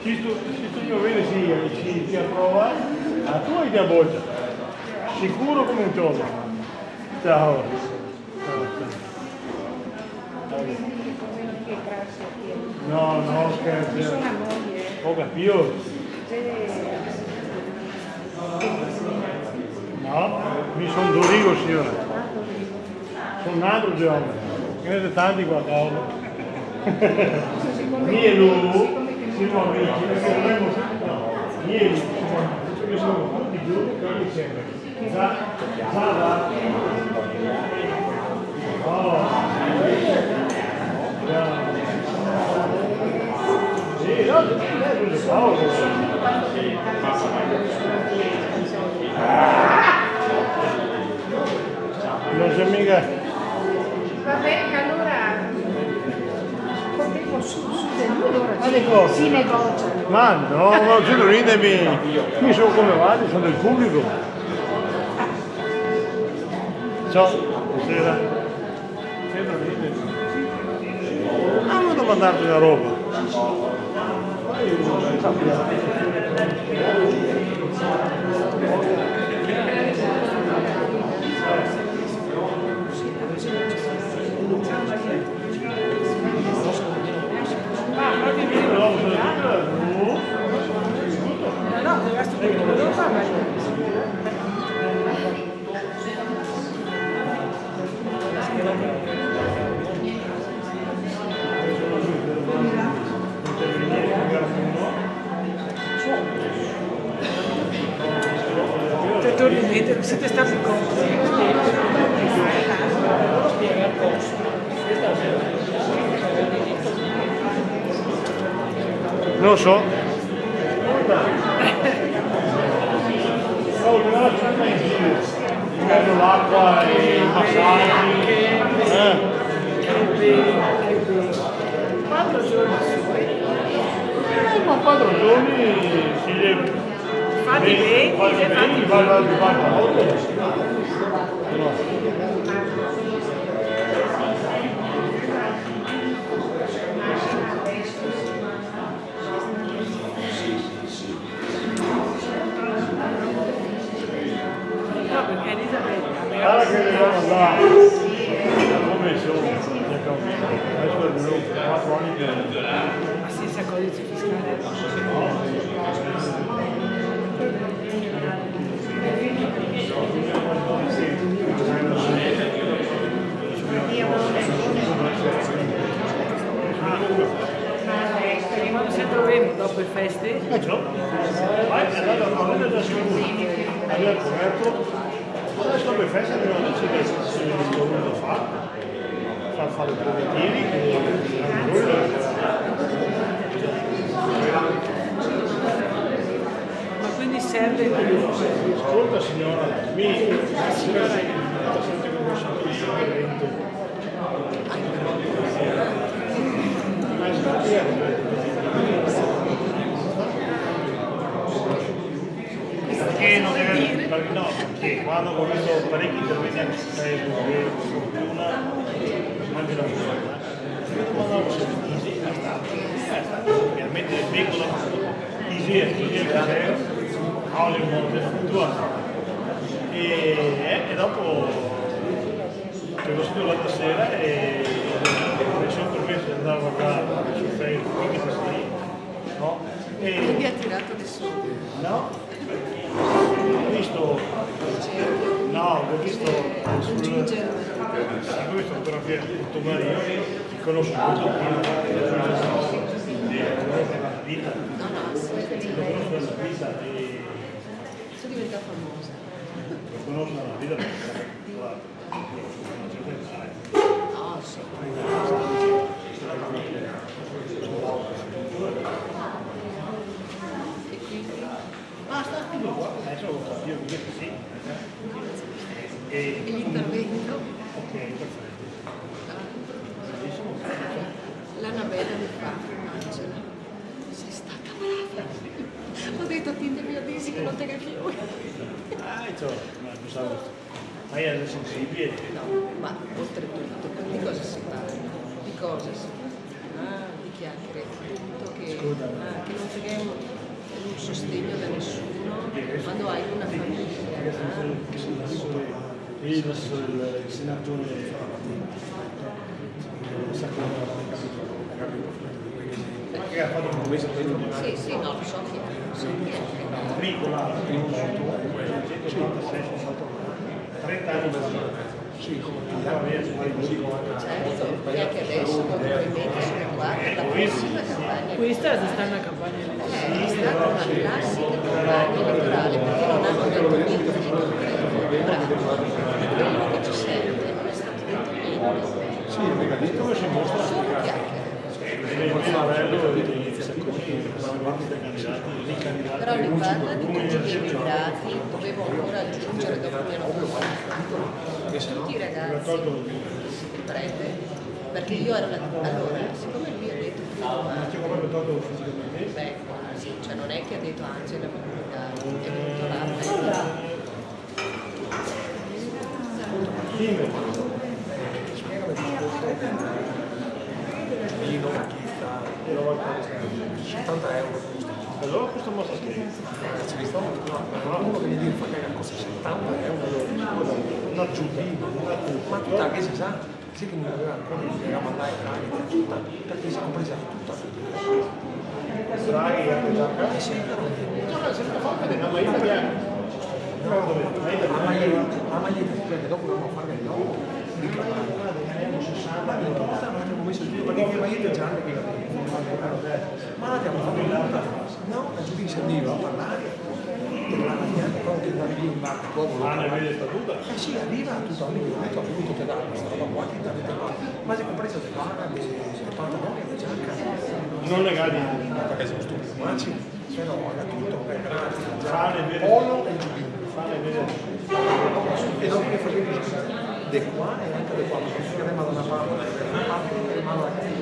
Se io vedo si approva, a tu hai da boccia, sicuro come un toro. Ciao. No, no, scherzo. Poca più. No, mi sono durigo, signora. Sono nato giovane. Ne avete tanti qua a casa. Mi e lui. Siamo amici, ieri sono tutti giù, quelli sempre. Non c'è mica. Va bene, allora contevo su di lui loro si negoziano. Ma no, tu non ridemi. Io sono come vado, sono del pubblico. Ciao, buonasera. Ah, non devo mandarti una roba. Siete stati comodi? Non lo so. Prendo l'acqua e i massaggi. 4 giorni Ma 4 giorni si deve. fatti bene, fatti Va molto. no, perché Elisabetta Guarda che dobbiamo andare. Come sono? Adesso è venuto 4 anni che. la stessa codice fiscale. Quando si troviamo dopo le feste? Ciò. Vai, è andato a fare già sicuro. Abbiamo coperto. Adesso per festa dobbiamo decidere se il voluto far fare i preventivi. Ma quindi serve Ascolta signora, la signora sente come sono il perché non deve, no, perché quando ho visto parecchi interventi anche su Facebook e su fortuna, anche la quando ho sentito, ovviamente vengono easy e casero, ogni monte e dopo che l'ho scritto l'altra sera e mi sono permesso di andare a guardare su Facebook, che così, no? Non vi ha tirato nessuno? No? Ho visto, no, ho visto fotografie di Portomarino, che conosco molto prima, conosco la vita, conosco la vita e Sono diventata famosa. conosco la vita No, sì. E quindi? ah, sta tutto qua, adesso io mi dico sì. E l'intervento? Ok, perfetto. L'Annabella mi fa, Angela, sei stata brava. Ho detto, ti devi a dirsi che non te ne più. Ah, ma pensavo, ma era sensibile. No, ma oltretutto, di cosa si parla? Di cosa si parla? Di chiacchiere, appunto, che non troviamo un sostegno da nessuno quando hai una famiglia. Il senatore che ha fatto questo Sì, sì, no, lo so che agricola 30 anni sì, come certo, e anche adesso probabilmente siamo qua per la prossima campagna. questa sta una campagna elettorale. È stata una classica campagna elettorale perché non hanno detto niente di concreto. Quello che ci serve non è stato detto niente. sì, come si mostra Solo chiacchiere. il bello Però mi parla di tutti gli emigrati, dovevo ancora aggiungere dopo mi hanno tutti i ragazzi, il prete, perché io ero allora, siccome lui ha detto beh, sì, cioè non è che ha detto Angela è venuto là vino, chita, 70 euro. Allora questo mossa che Ci visto? Uno che gli dice fa che costa 70 euro. una giuta, Ma tutta che si sa? Sì che non aveva ancora di mandare tutta, perché si è compresa tutta. Draghi anche già a casa. Sì, Ma italiano. ma gli perché dopo dobbiamo fare il nuovo. Ma non importa, non abbiamo messo il video, perché io già che ma abbiamo fatto il no, la giudice serviva a parlare. Proprio che arrivi in barca, Ah, ne vede statuta? sì, arriva tutto il video, ho capito che dà questa roba qua, che avete fatto. Ma si è compreso le paga, le pantaloni, le giacche. Non legali. Perché sono stupidi, ma ci però era tutto, Fane vede. polo e giubbino. Fane vede. E dopo che facevi di qua e anche di qua, perché si chiama da una parte,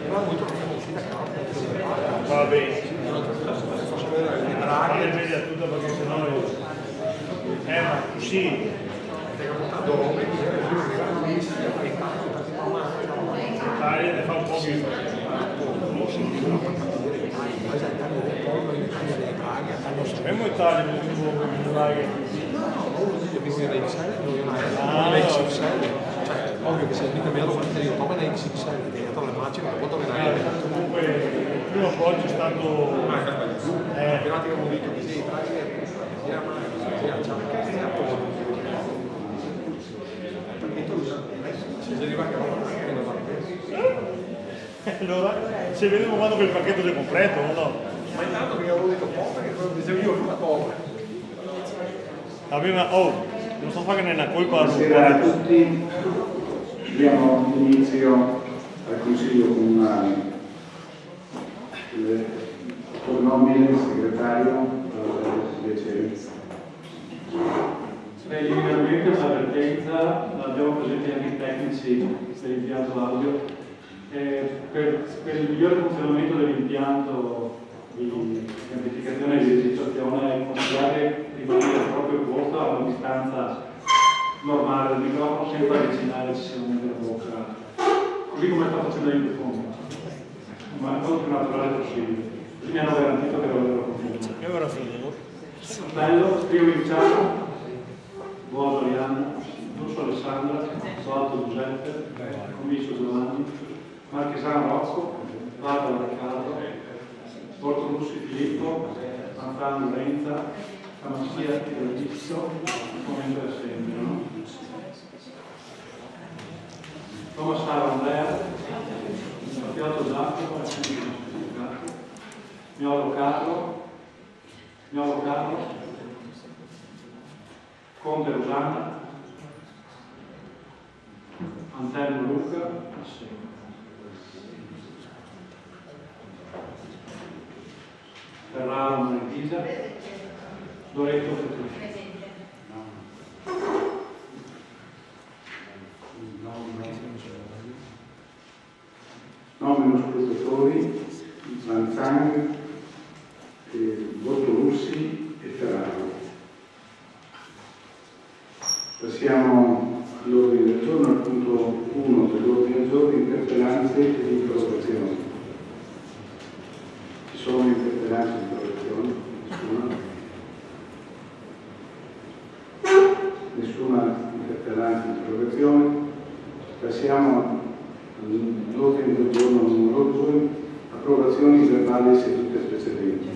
ma molto che siamo usciti a capo. Va bene. Faccio vedere le braghe. Fane vede a tutto perché sennò ma così. Dove? L'Italia ne fa un po' più. Sappiamo Italia, non ovvio che se mica meno quantità di come nei si sa che è la macchina che poteva venire comunque il primo appoggio è stato campionati che abbiamo vinto che sì sia mai sia giacca sia polo perché tu se arriva che allora se vediamo quando quel pacchetto è completo o no? ma intanto che avevo detto poco perché quello che dicevo io lui la povera Aveva, non so fare che nella colpa Buonasera a tutti, diamo inizio al Consiglio Comunale. Con nomine segretario Beceri. Preliminarmente un'avvertenza, l'abbiamo presente anche i tecnici dell'impianto audio, per il migliore funzionamento dell'impianto di amplificazione e di registrazione è consigliare rimanere al proprio posto a una distanza normale del microfono senza avvicinare eccessivamente la bocca, così come sta facendo in fondo, ma in modo più naturale possibile. Così mi hanno garantito che lo avrebbero confermato. Io ora finito. Bello, scrivo Luciano, buono Marianna, Giusto Alessandra, Soalto Giuseppe, Commisso Giovanni, Marchesano Rocco, Barbara Riccardo, Porto Russi Filippo, Anfano Lorenza, Camassia Registro, momento è sempre, no? Thomas Sara Andrea, Mattiotto Giacomo, Miolo Carlo, Conte Rosanna, Antelmo Luca, Ferraro Marchisa, Loretto Petrucci. Nomino scrutatori, Manzani, Bortoluzzi e Ferraro. Passiamo all'ordine del giorno, al punto 1 dell'ordine del giorno, interpellanze e interrogazioni. Ci sono interpellanze e interrogazioni? Nessuna interpellanza e interrogazione. Passiamo all'ordine del giorno numero 2, approvazioni verbali di sedute precedenti.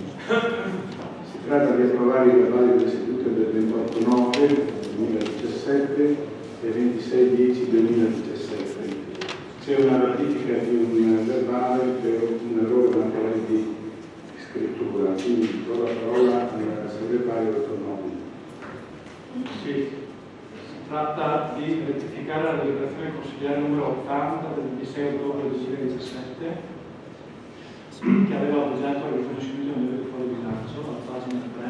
Si tratta di approvare i verbali delle sedute del 28/9/2017 e 26/10/2017. C'è una ratifica di un verbale per un errore materiale di scrittura, quindi do la parola al segretario dottor Nobili. Sì, si tratta di rettificare la deliberazione consigliare numero 80 del 26 ottobre 2017 che aveva oggetto il riconoscimento del debito fuori bilancio, alla pagina 3,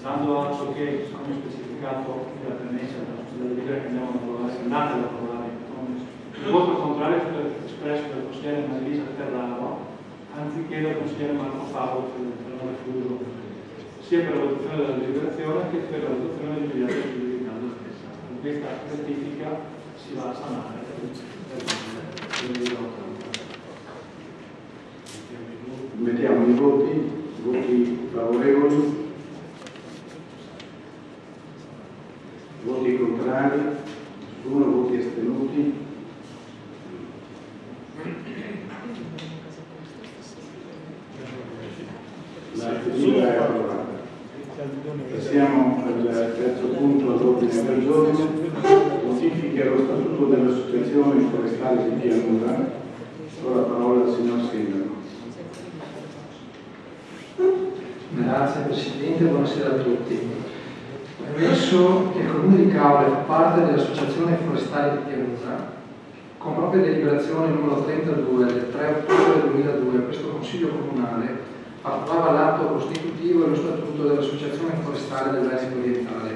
dando atto che, come specificato nella premessa della delibera che andiamo a approvare, andate ad approvare, il voto contrario è stato espresso dal consigliere Marilisa Ferraro, anziché dal consigliere Marco Paolo, per non refuso, sia per la votazione della deliberazione che per la votazione dell'immediata giudicato stessa. Con questa rettifica si va a sanare Mettiamo i voti favorevoli, voti contrari, nessuno, voti astenuti. La delibera è approvata. Passiamo al terzo punto all'ordine del giorno, modifiche allo statuto dell'Associazione Forestale di Pianura. Do la parola al signor Sindaco. Grazie Presidente, buonasera a tutti. Premesso che il Comune di Caule fa parte dell'Associazione Forestale di Pianura, con propria deliberazione numero 32 del 3 ottobre 2002, questo Consiglio Comunale approvava l'atto costitutivo e lo statuto dell'Associazione Forestale del Veneto Orientale.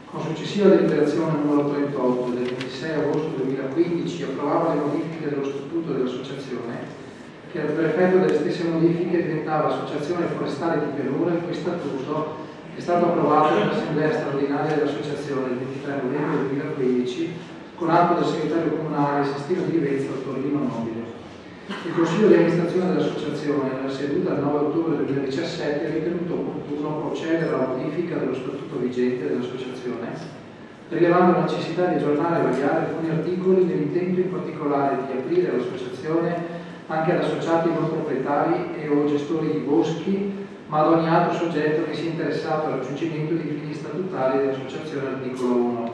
Con successiva deliberazione numero 38 del 26 agosto 2015 approvava le modifiche dello statuto dell'Associazione, che per effetto delle stesse modifiche diventava Associazione Forestale di Pianura, il cui statuto è stato approvato nell'Assemblea straordinaria dell'Associazione il 23 novembre 2015 con atto del segretario comunale Sestino di Livezza Torino Nobile. Il Consiglio di amministrazione dell'Associazione, nella seduta del 9 ottobre 2017, ha ritenuto opportuno procedere alla modifica dello statuto vigente dell'Associazione, rilevando la necessità di aggiornare e variare alcuni articoli nell'intento in particolare di aprire l'Associazione anche ad associati non proprietari e o gestori di boschi, ma ad ogni altro soggetto che sia interessato al raggiungimento di fini statutari dell'Associazione articolo 1,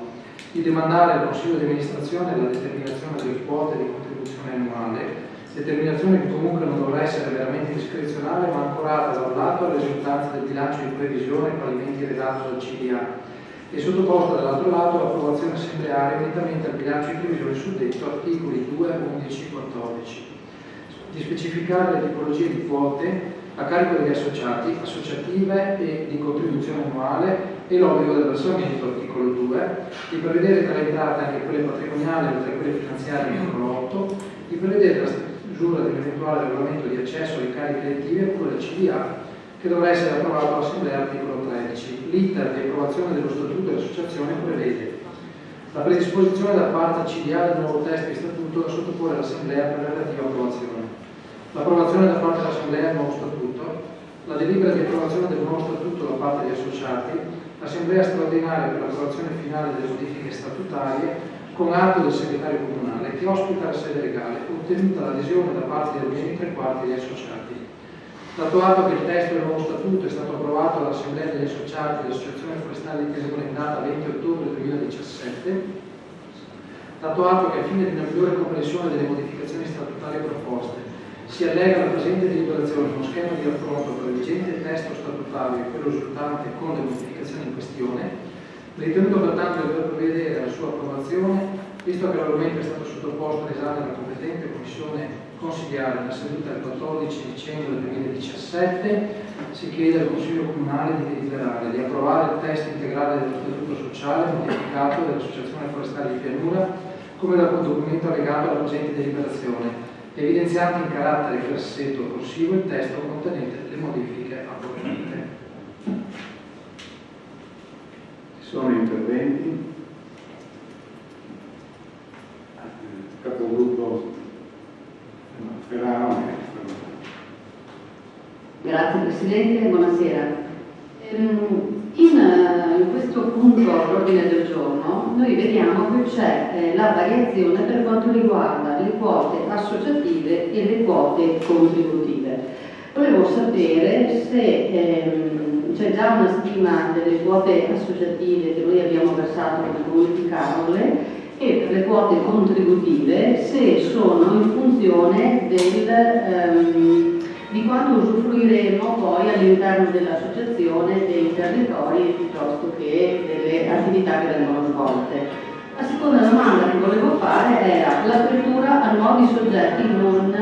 di demandare al Consiglio di amministrazione la determinazione delle quote di contribuzione annuale, determinazione che comunque non dovrà essere veramente discrezionale ma ancorata da un lato alle risultanze del bilancio di previsione parimenti redatto dal CDA e sottoposta dall'altro lato all'approvazione assembleare unitamente al bilancio di previsione suddetto articoli 2, 11 e 14. Di specificare le tipologie di quote a carico degli associati, associative e di contribuzione annuale e l'obbligo del versamento, articolo 2, di prevedere tra le entrate anche quelle patrimoniali oltre a quelle finanziarie, articolo 8, di prevedere la stesura dell'eventuale regolamento di accesso alle cariche elettive oppure al CDA, che dovrà essere approvato all'Assemblea, articolo 13. L'iter di approvazione dello statuto dell'associazione prevede la predisposizione da parte al CDA del nuovo testo di statuto da sottoporre all'Assemblea per la relativa approvazione, l'approvazione da parte dell'Assemblea del nuovo statuto, la delibera di approvazione del nuovo statuto da parte degli associati, l'Assemblea straordinaria per l'approvazione finale delle modifiche statutarie con atto del segretario comunale che ospita la sede legale, ottenuta l'adesione da parte di almeno 3/4 degli associati. Dato atto che il testo del nuovo statuto è stato approvato dall'Assemblea degli associati dell'Associazione Forestale di Pianura in data 20 ottobre 2017, dato atto che al fine di una migliore comprensione delle modificazioni statutarie proposte si allega alla presente deliberazione uno schema di raffronto tra il vigente testo statutario e quello risultante con le modificazioni in questione, ritenuto pertanto di dover provvedere alla sua approvazione, visto che l'argomento è stato sottoposto all'esame della competente commissione consigliare nella seduta del 14 dicembre 2017, si chiede al Consiglio Comunale di deliberare di approvare il testo integrale dello Statuto Sociale modificato dell'Associazione Forestale di Pianura come da documento allegato alla presente deliberazione, evidenziando in carattere versetto corsivo il testo contenente le modifiche appropriate. Ci sono interventi? Capogruppo Ferraro. Grazie Presidente, buonasera. In questo punto all'ordine del giorno noi vediamo che c'è la variazione per quanto riguarda le quote associative e le quote contributive. Volevo sapere se c'è già una stima delle quote associative che noi abbiamo versato come Comune di Caule e per le quote contributive se sono in funzione di quanto usufruiremo poi all'interno dell'associazione dei territori piuttosto che delle attività che vengono svolte. La seconda domanda che volevo fare era l'apertura a nuovi soggetti non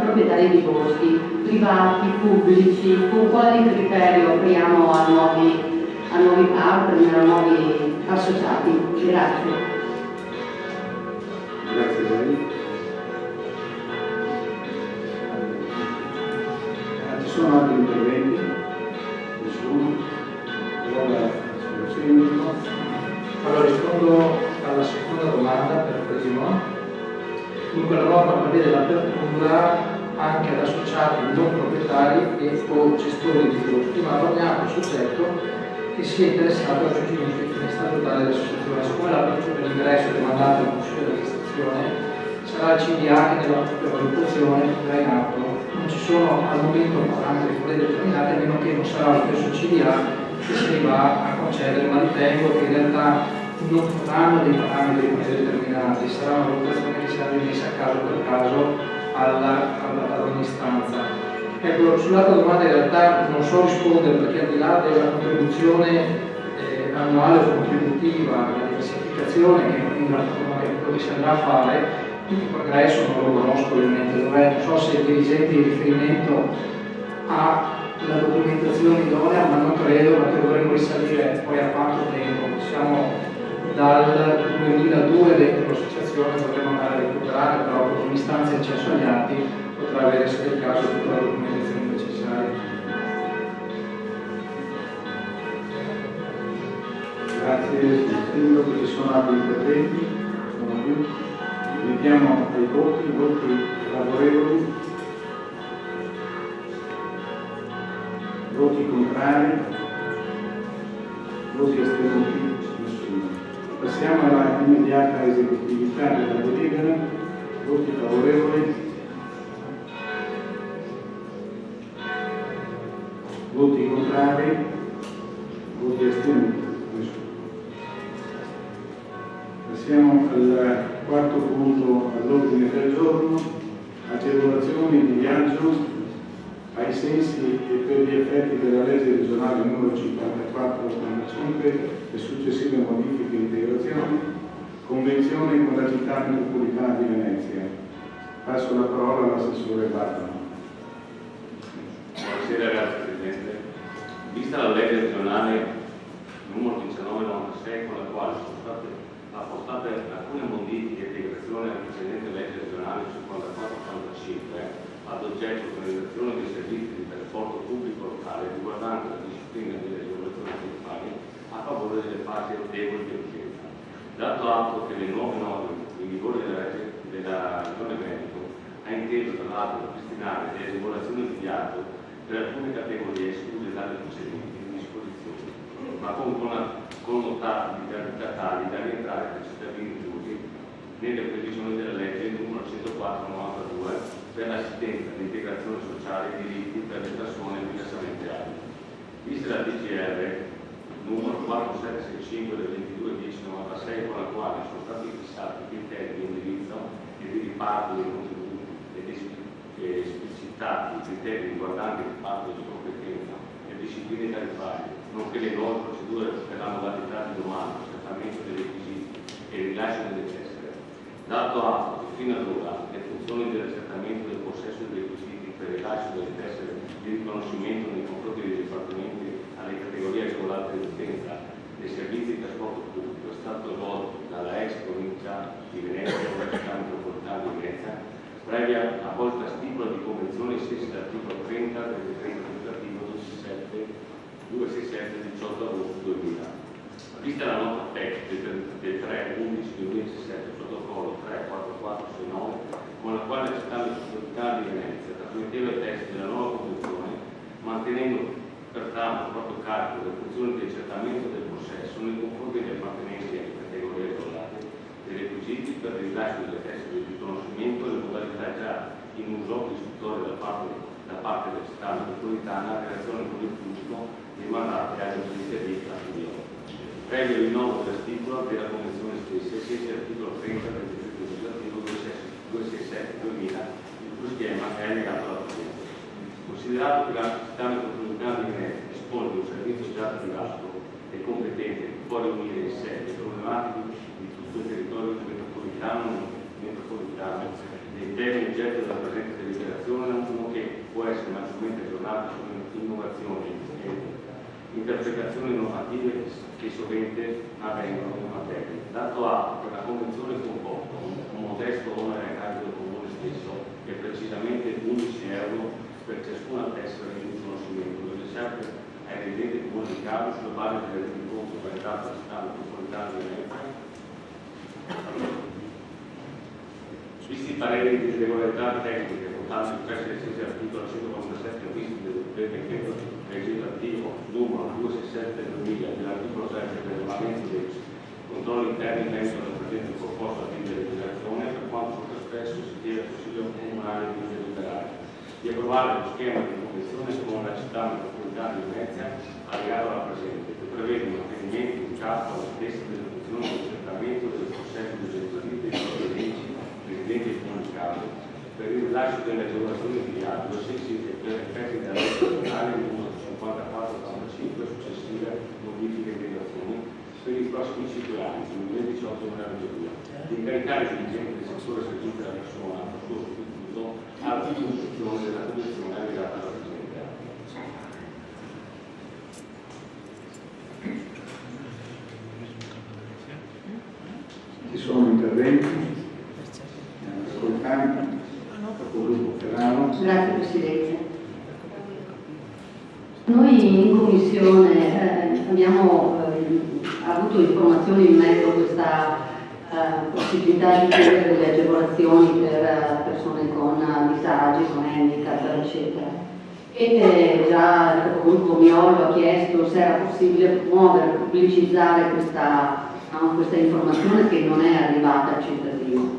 proprietari di boschi. privati, pubblici, con quali criterio apriamo a nuovi partner, a nuovi associati? Grazie. Grazie a lei. Ci sono altri interventi? Nessuno? Allora, Allora rispondo alla seconda domanda per primo. Dunque la norma prevede l'apertura anche ad associati non proprietari e o gestori di gruppi, ma non è altro soggetto che sia interessato al raggiungimento dei fini statutari dell'associazione. Siccome l'apertura dell'ingresso è demandata al Consiglio di amministrazione, sarà il CDA che nella propria valutazione prenderà in atto. Non ci sono al momento parametri predeterminati, a meno che non sarà lo stesso CDA che si va a concedere, ma ritengo che in realtà non saranno dei parametri predeterminati, sarà una valutazione che sarà rimessa a caso per caso ad ogni istanza. Ecco, sull'altra domanda in realtà non so rispondere, perché al di là della contribuzione annuale o contributiva, la diversificazione, che è quello che si andrà a fare, il progresso non lo conosco ovviamente, non so se il dirigente di riferimento ha la documentazione idonea, ma non credo, perché dovremmo risalire poi a quanto tempo. Siamo dal 2002 dentro l'associazione, dovremmo andare a recuperare, però con un'istanza di accesso agli atti potrà avere, se del caso, tutta la documentazione necessaria. Grazie, Sindaco. Ci sono altri interventi? Sono più. Vediamo ai voti favorevoli, voti contrari, voti astenuti, nessuno. Passiamo alla immediata esecutività della delibera, voti favorevoli, voti contrari, voti astenuti, nessuno. Passiamo al quarto punto all'ordine del giorno, agevolazioni di viaggio ai sensi e per gli effetti della legge regionale numero 54/85 e successive modifiche e integrazioni, convenzione con la città metropolitana di Venezia. Passo la parola all'assessore Barbaro. Buonasera, grazie Presidente. Vista la legge regionale numero 1996 con la quale sono state apportate alcune modifiche e integrazioni alla precedente legge regionale 54/85 ad oggetto dell'organizzazione dei servizi di trasporto pubblico locale riguardante la disciplina delle agevolazioni tariffarie a favore delle fasce deboli di urgenza. Dato atto che le nuove norme in vigore della Regione Veneto ha inteso tra l'altro destinare le agevolazioni di viaggio per alcune categorie escluse dalle precedenti disposizioni, ma con connotati di gravità tali da rientrare per cittadini inclusi nelle previsioni della legge numero 104/92 per l'assistenza, l'integrazione sociale e i diritti per le persone diversamente abili. Vista la DGR numero 4765 del 22/10/96 con la quale sono stati fissati i criteri di indirizzo e di riparto dei contributi ed esplicitati i criteri riguardanti il riparto di competenza e discipline tariffarie, nonché le nuove procedure per la modalità di domanda, trattamento dei requisiti e il rilascio delle tessere. Dato atto che fino ad ora le funzioni dell'accertamento del possesso dei requisiti per il rilascio delle tessere di riconoscimento nei confronti dei dipartimenti alle categorie agevolate di utenza dei servizi di trasporto pubblico è stato svolto dalla ex provincia di Venezia e dalla città metropolitana di Venezia, previa apposita stipula di convenzione ai sensi dell'articolo 30 del decreto legislativo 267 del 18 agosto 2000. Vista la nota PEC del 3/11/2017, protocollo 34469, con la quale la città metropolitana di Venezia trasmetteva i testi della nuova convenzione, mantenendo pertanto il proprio carico delle funzioni di accertamento del possesso nei confronti degli appartenenti alle categorie regolate, dei requisiti per il rilascio delle tessere di riconoscimento e le modalità già in uso istruttorie da parte della città metropolitana in relazione con il flusso dei mandati agli iniziativi attivi. Previo il rinnovo della stipula della convenzione stessa, ai sensi dell'articolo 30 del decreto legislativo 267/2000, il cui schema è allegato alla presente. Considerato che la città metropolitana di Venezia dispone di un servizio già attivato e competente che può riunire in sé le problematiche di tutto il territorio metropolitano dei temi oggetto della presente deliberazione, nonché può essere maggiormente aggiornata sulle innovazioni e interpretazioni normative che sovente avvengono in materia. Dato atto che la Convenzione comporta un modesto onere a carico del Comune stesso e precisamente 11 euro per ciascuna tessera di riconoscimento delle scelte ai residenti Comune di Cavo sulla base del rendiconto presentato alla città metropolitana di Venezia. Visti i pareri di regolarità tecniche portati presso l'articolo 147 bis del decreto legislativo numero 267 del 2000 dell'articolo 7 del regolamento dei controlli interni in merito alla presente proposta di legislazione, per quanto sopra espresso si chiede al Consiglio Comunale di deliberare di approvare lo schema di convenzione con la città metropolitana di Venezia allegato alla presente, che prevede un mantenimento in capo alla stessa delle funzioni di accertamento del processo legislativo dei residenti del Comune di Cavo per il rilascio delle agevolazioni di viaggio sensibili per effetti della legge regionale numero 5485 successive modifiche e integrazioni per i prossimi 5 anni, 2018-2022, di incaricare i dirigenti del settore servizi della persona al suo istituto alla costruzione della convenzione allegata alla presente. Ci sono interventi? Grazie Presidente. Noi in Commissione abbiamo avuto informazioni in merito a questa possibilità di chiedere delle agevolazioni per persone con disagi, con handicap, eccetera. E già il capogruppo Miolo ha chiesto se era possibile promuovere, pubblicizzare questa informazione che non è arrivata al cittadino.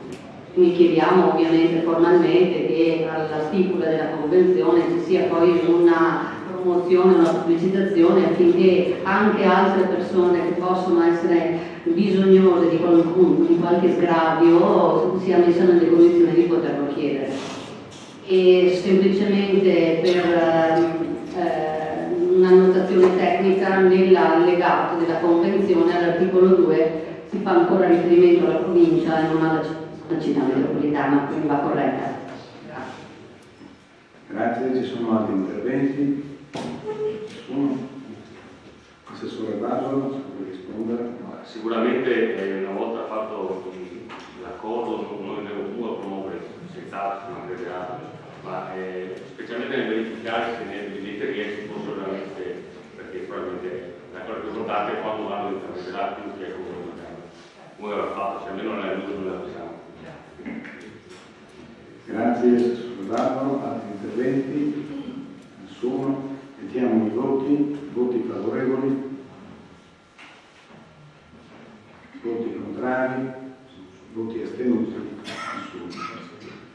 Quindi chiediamo ovviamente formalmente che alla stipula della convenzione ci sia poi una promozione, una pubblicizzazione affinché anche altre persone che possono essere bisognose di qualche sgravio siano messe nelle condizioni di poterlo chiedere. E semplicemente per un'annotazione tecnica, nell'allegato della convenzione all'articolo 2 si fa ancora riferimento alla provincia e non alla città metropolitana, quindi va corretta. Grazie, ci sono altri interventi? Nessuno? Assessore Basolo, vuole rispondere? Sicuramente una volta fatto l'accordo noi avremo comunque a promuovere senz'altro materiale, ma specialmente nel verificare se nelle biglietterie ci fossero veramente, perché probabilmente l'accordo più importante è quando vanno intermediari più che come aveva fatto, se almeno nella luce non la possiamo. Grazie, Assessore Basolo. Altri interventi? Nessuno? Mettiamo i voti favorevoli, voti contrari, voti astenuti, nessuno.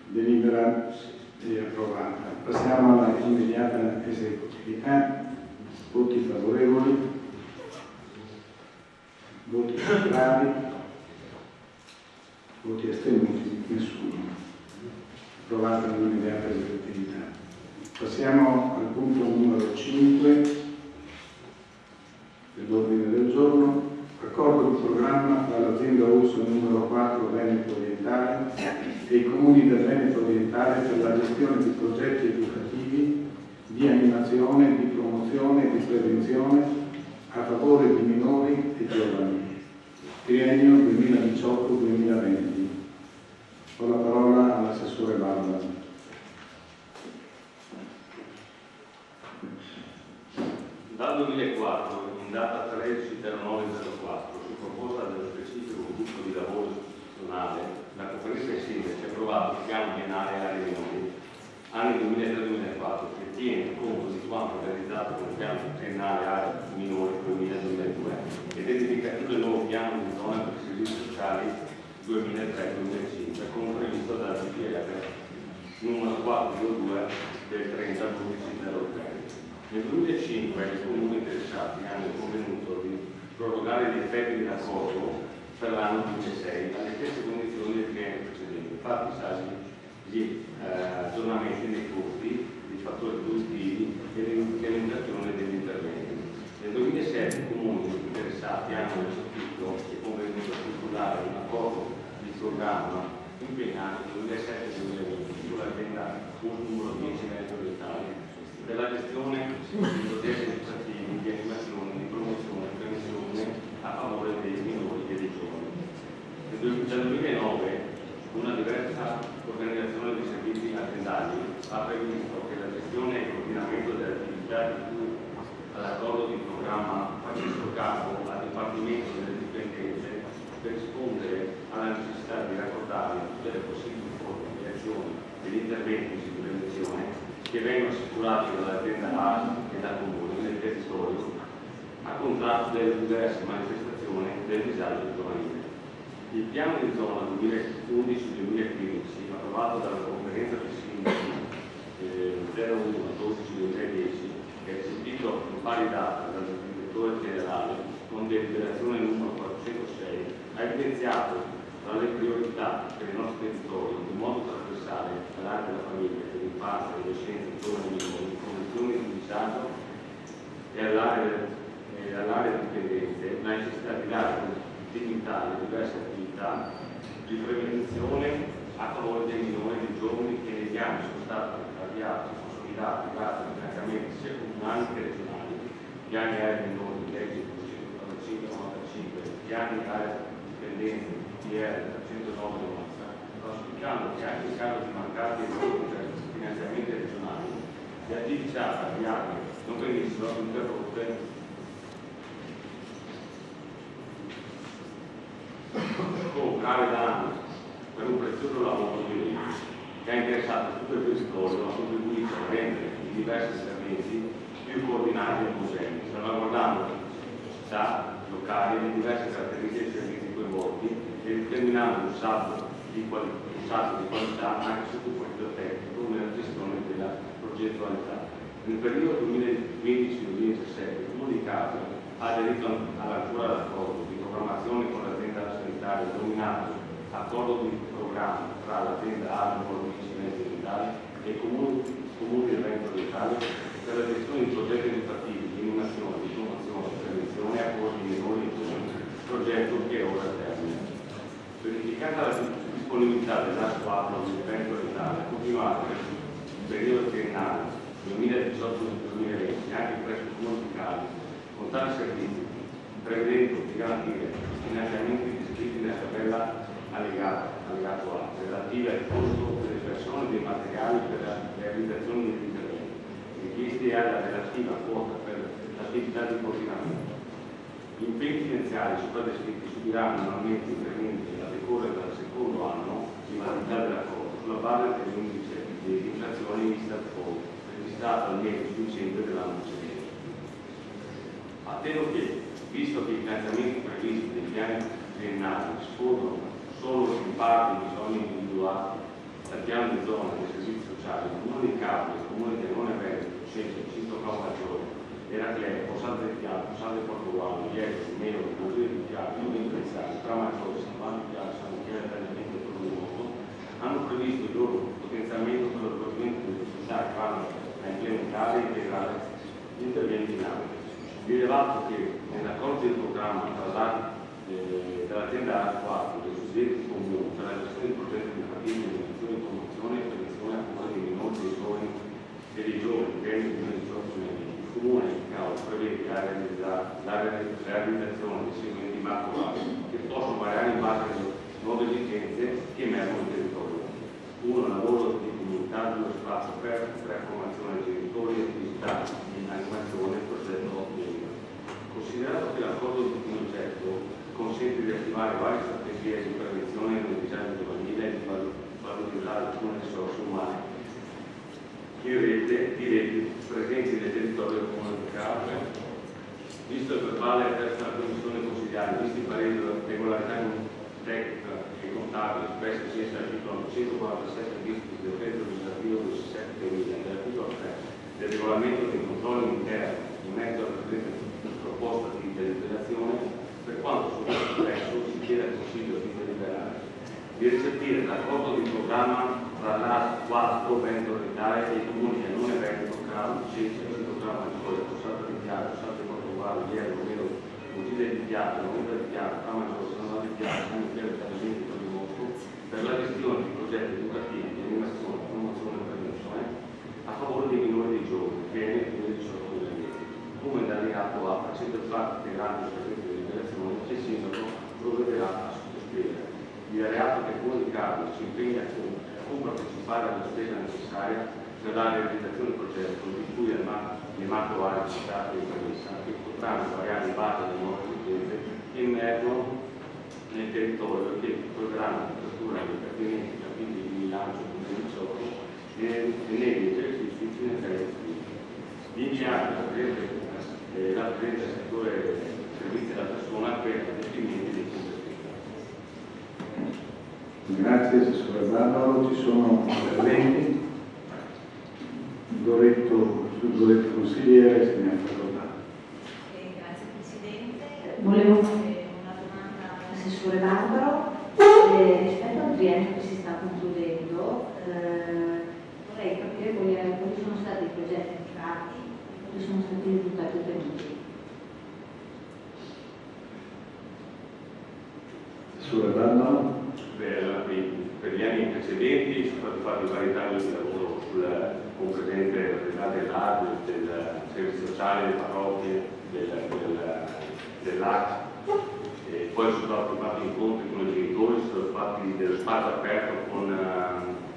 Delibera è approvata. Passiamo alla immediata esecutività. Voti favorevoli, voti contrari, voti astenuti, nessuno. Approvata l'immediata esecutività. Passiamo al punto numero 5 dell'ordine del giorno, accordo di programma tra l'azienda ULSS numero 4 Veneto Orientale e i comuni del Veneto Orientale per la gestione di progetti educativi di animazione, di promozione e di prevenzione a favore di minori e giovani, triennio 2018-2020. Ho la parola all'assessore Barbara. Dal 2004, in data 13/09/04, su proposta dello specifico gruppo di lavoro istituzionale, la conferenza dei sindaci ha approvato il piano biennale aree minori, anni 2003-2004, che tiene conto di quanto realizzato con il piano triennale aree minori 2000-2002 ed è dedicativo il nuovo piano di zona per i servizi sociali 2003-2005, come previsto dalla DPR numero 402 del 30/12/03. Nel 2005 i comuni interessati hanno convenuto di prorogare gli effetti dell'accordo per l'anno 2006 alle stesse condizioni del triennio precedente. Infatti, salvi gli aggiornamenti dei costi, dei fattori produttivi e l'implementazione degli interventi. Nel 2007 i comuni interessati hanno recepito e convenuto a stipulare un accordo di programma impegnati nel 2007-2020 sull'azienda numero 10 Veneto d'Italia per la gestione di progetti educativi, di animazione, di promozione e prevenzione a favore dei minori e dei giovani. Dal 2009 una diversa organizzazione di servizi aziendali ha previsto che la gestione e il coordinamento delle attività di cui all'accordo di programma facessero capo al Dipartimento delle Dipendenze per rispondere alla necessità di raccordare tutte le possibili forme di azioni e di interventi di prevenzione che vengono assicurati dall'azienda ASL e dal Comune nel territorio a contrasto delle diverse manifestazioni del disagio giovanile. Il piano di zona 2011-2015 approvato dalla conferenza dei sindaci 01-12-2010 che è eseguito in pari data dal direttore generale con deliberazione numero 406 ha evidenziato tra le priorità per il nostro territorio in modo trasversale all'area della famiglia, dell'infanzia, dell'adolescenza, dei giovani minori, in condizioni di disagio e all'area di dipendenze la necessità di dare continuità alle diverse attività di prevenzione a favore dei minori e dei giovani che negli anni sono stati avviati e consolidati grazie a finanziamenti sia comunali che regionali, piani area minori di legge 245-95, piani area dipendenze PR 309-90, auspicando che anche in caso di mancati finanziamenti regionali le attività avviate non venissero interrotte con grave danno per un prezioso lavoro di legge che ha interessato tutto il territorio, ha contribuito a rendere i diversi interventi più coordinati e omogenei, salvaguardando le necessità locali e le diverse caratteristiche dei servizi coinvolti e determinando un salto di qualità anche sotto il profilo tecnico nella gestione della progettualità. Nel periodo 2015-2017 il Comune di Capri ha aderito all'ancora d'accordo di programmazione con l'azienda sanitaria denominato accordo di programma tra l'azienda ASL numero 10 Veneto d'Italia e i comuni del Veneto d'Italia per la gestione di progetti educativi, di animazione, di promozione e prevenzione a favore di minori e giovani, progetto che è ora a termine. Verificata la disponibilità dell'ASL 4 del Veneto d'Italia, continuata nel periodo triennale 2018-2020 anche presso il Comune di Capri con tali servizi, prevedendo di garantire finanziamenti descritti nella tabella allegato A, relative al costo delle persone e dei materiali per la realizzazione degli interventi, richiesti alla relativa quota per l'attività di coordinamento. Gli impegni finanziari sopra descritti subiranno annualmente incrementi a decorrere dal secondo anno di validità dell'accordo sulla base dell'indice di inflazione Istat registrato al mese di dicembre dell'anno precedente. Attendo che, visto che i finanziamenti previsti nei piani triennali rispondono solo in parte ai bisogni individuati dal piano di zona dei servizi sociali, il Comune di Capri, il Comune di Anone Veneto, Cesce, Cinto Maggiore, Eraclea, Fossate del Piano, Fossate del Portugallo, Iero, Melo, Maggiore di Piano, Nome Impensati, Tramaggiore, San Vanno di Piano, San Michele, Tagliamento e Tornuovo, hanno previsto il loro potenziamento per lo svolgimento delle attività che vanno a implementare e integrare gli interventi in ambito. Rilevato che nell'accordo del programma tra dall'azienda A4 dei suddetti comuni per la gestione di progetti educativi di educazione e promozione e prevenzione a favore dei minori, dei giovani e dei giovani del 2018-2020, il Comune di Causa prevede la realizzazione dei seguenti macro che possono variare in base alle nuove esigenze che emergono nel territorio. 1. Lavoro di comunità, 2. Spazio aperto, 3. Formazione dei genitori, attività di animazione, progetto medio. Considerato che l'accordo di progetto consente di attivare varie strategie di prevenzione del disagio giovanile e di valorizzare alcune risorse umane in rete presenti nel territorio del Comune di Capri, visto il verbale della Commissione consigliare, visto i pareri della regolarità tecnica e contabile espressi sia all'articolo 147 bis del decreto legislativo 17.000 e dell'articolo 3 del regolamento dei controlli interni in mezzo alla presente proposta di deliberazione, per quanto stesso si chiede al Consiglio di deliberare di recepire l'accordo di programma tra l'AS4 Veneto d'Italia e i comuni che non Veneto, Crano, Cesce, Cinto Maggiore, Fossata di Piano, Fossata di Portugallo, Iero, Melo, Fucile di Piano, Monte di Piano, Tramaggiore, San Vanno di Piano, San Michele, Tagliamento di Mosco, per la gestione progetti educativi di animazione, promozione e prevenzione a favore dei minori dei giovani che nel 2018-2020, come dall'atto A, facendo parte integrante del presente di liberazione, il sindaco provvederà a sottoscrivere. Il reato che comunicato si impegna a compartecipare alla spesa necessaria per la realizzazione del progetto di cui le macro aree citate in premessa, che potranno variare in base alle nuove esigenze che emergono nel territorio e che troveranno copertura nei pertinenti capitoli di bilancio 2018 e negli esercizi finanziari iscritti. Di inviare la presente settore servizi alla persona per adempimenti dei compiti. Grazie Assessore Barbaro, ci sono interventi. Sul consigliere se ne ha parlato. Grazie Presidente. Volevo fare una domanda all'assessore Barbaro. Rispetto al triennio che si sta concludendo, vorrei capire quali sono stati i progetti attivati e quali sono stati i risultati ottenuti. Assessore Barbaro. Per gli anni precedenti sono stati fatti vari tagli di lavoro con presente dell'AD, del servizio sociale, delle parrocchie, dell'AC. E poi sono stati fatti incontri con i genitori, sono fatti dello spazio aperto con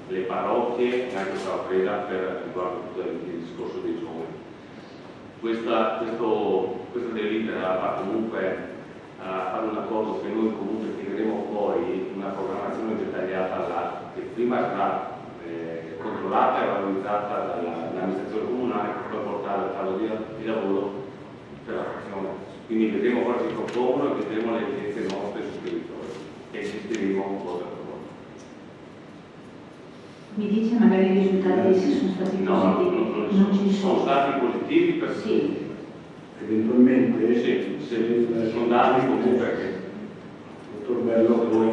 le parrocchie e anche con la presa per riguardo tutto il discorso dei giovani. Questa delibera va comunque a fare un accordo che noi comunque chiederemo poi una programmazione dettagliata all'AT, che prima sarà controllata e valorizzata dall'amministrazione comunale, che poi portare al tavolo di lavoro per la frazione. Quindi vedremo cosa si propongono e vedremo le esigenze nostre sul territorio e gestiremo un po' per loro. Mi dice magari i risultati se sono stati positivi? Non ci sono stati positivi per sì. Eventualmente sì, se sono dati comunque che dottor Bello, voi